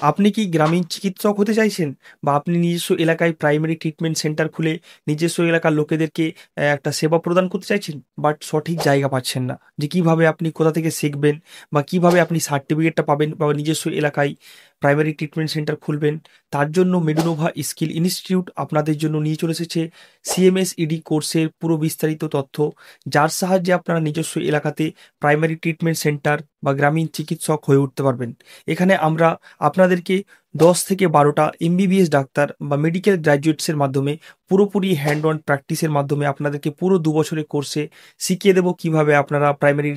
আপনি কি গ্রামীণ চিকিৎসক হতে চাইছেন? বা আপনি নিজস্ব এলাকায় প্রাইমারি ট্রিটমেন্ট সেন্টার খুলে নিজস্ব এলাকার লোকেদেরকে একটা সেবা প্রদান করতে চাইছেন? বাট সঠিক জায়গা পাচ্ছেন না। যে কিভাবে আপনি কোথা থেকে শিখবেন বা কিভাবে আপনি সার্টিফিকেটটা পাবেন বা নিজস্ব এলাকায় প্রাইমারি ট্রিটমেন্ট সেন্টার খুলবেন। তার জন্য মেডুনোভা স্কিল ইনস্টিটিউট আপনাদের জন্য নিয়ে চলে এসেছে সিএমএস-ইডি কোর্সের পুরো বিস্তারিত তথ্য, যার সাহায্যে আপনারা নিজস্ব এলাকাতে প্রাইমারি ট্রিটমেন্ট সেন্টার বা গ্রামীণ চিকিৎসক হয়ে উঠতে পারবেন। এখানে আমরা আপনাদেরকে 10 থেকে 12টা এমবিবিএস ডাক্তার বা মেডিকেল গ্র্যাজুয়েটসের মাধ্যমে পুরোপুরি হ্যান্ড অন প্র্যাকটিসের মাধ্যমে আপনাদেরকে পুরো 2 বছরের কোর্সে শিখিয়ে দেবো কিভাবে আপনারা প্রাইমারি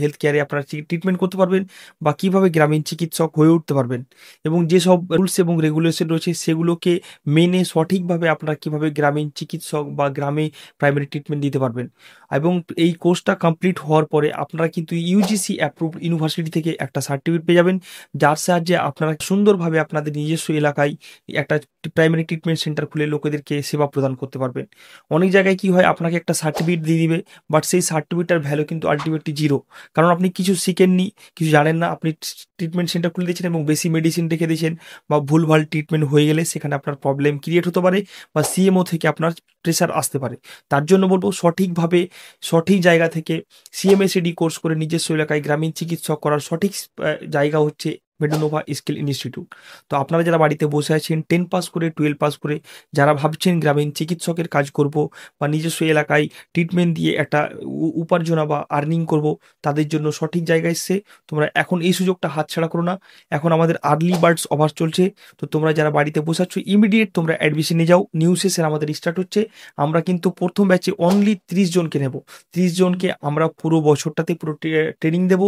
হেলথ কেয়ারে আপনারা ট্রিটমেন্ট করতে পারবেন বা কিভাবে গ্রামীণ চিকিৎসক হয়ে উঠতে পারবেন, এবং যেসব রুলস এবং রেগুলেশন রয়েছে সেগুলোকে মেনে সঠিকভাবে আপনারা কিভাবে গ্রামীণ চিকিৎসক বা গ্রামে প্রাইমারি ট্রিটমেন্ট দিতে পারবেন। এবং এই কোর্সটা কমপ্লিট হওয়ার পরে আপনারা কিন্তু ইউজিসি অ্যাপ্রুভড ইউনিভার্সিটি থেকে একটা সার্টিফিকেট পেয়ে যাবেন, যার সাহায্যে আপনারা সুন্দরভাবে আপনাদের নিজস্ব এলাকায় একটা প্রাইমারি ট্রিটমেন্ট সেন্টার খুলে লোকেদেরকে সেবা প্রদান করতে পারবেন। অনেক জায়গায় কি হয়, আপনাকে একটা সার্টিফিকেট দিয়ে দিবে, বাট সেই সার্টিফিকেটটার ভ্যালু কিন্তু আলটিমেটলি জিরো। কারণ আপনি কিছু শিখেননি, কিছু জানেন না, আপনি ট্রিটমেন্ট সেন্টার খুলে দিয়েছেন এবং বেশি মেডিসিন রেখে দিয়েছেন, বা ভুলভাল ট্রিটমেন্ট হয়ে গেলে সেখানে আপনার প্রবলেম ক্রিয়েট হতে পারে বা সিএমও থেকে আপনার প্রেশার আসতে পারে। তার জন্য বলবো সঠিকভাবে সঠিক জায়গা থেকে সিএমএসএডি কোর্স করে নিজস্ব এলাকায় গ্রামীণ চিকিৎসক করার সঠিক জায়গা হচ্ছে মেডোনোভা স্কিল ইনস্টিটিউট। তো আপনারা যারা বাড়িতে বসে আছেন 10 পাস করে 12 পাস করে, যারা ভাবছেন গ্রামীণ চিকিৎসকের কাজ করব বা নিজস্ব এলাকায় ট্রিটমেন্ট দিয়ে একটা উপার্জনা বা আর্নিং করব, তাদের জন্য সঠিক জায়গায় এসছে। তোমরা এখন এই সুযোগটা হাতছাড়া করো না। এখন আমাদের আর্লি বার্ডস অফার চলছে। তো তোমরা যারা বাড়িতে বসে আছো ইমিডিয়েট তোমরা অ্যাডমিশন নিয়ে যাও। নিউ সেশন আমাদের স্টার্ট হচ্ছে। আমরা কিন্তু প্রথম ব্যাচে অনলি 30 জনকে নেব। 30 জনকে আমরা পুরো বছরটাতে পুরো ট্রেনিং দেবো।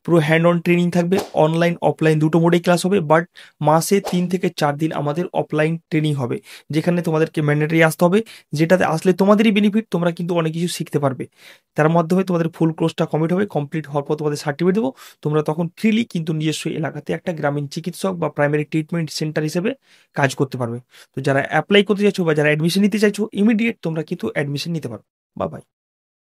পুরো হ্যান্ড অন ট্রেনিং থাকবে, অনলাইন অফলাইন দুটো মোডেই ক্লাস হবে, বাট মাসে 3 থেকে 4 দিন আমাদের অফলাইন ট্রেনিং হবে, যেখানে তোমাদেরকে ম্যান্ডেটরি আসতে হবে, যেটাতে আসলে তোমাদেরই বেনিফিট, তোমরা কিন্তু অনেক কিছু শিখতে পারবে। তার মাধ্যমে তোমাদের ফুল কোর্সটা কমপ্লিট হবে, কমপ্লিট হওয়ার পর তোমাদের সার্টিফিকেট দেবো। তোমরা তখন ফ্রিলি কিন্তু নিজস্ব এলাকাতে একটা গ্রামীণ চিকিৎসক বা প্রাইমারি ট্রিটমেন্ট সেন্টার হিসেবে কাজ করতে পারবে। তো যারা অ্যাপ্লাই করতে চাইছো বা যারা অ্যাডমিশন নিতে চাইছো ইমিডিয়েট তোমরা কিন্তু অ্যাডমিশন নিতে পারো। বা বাই।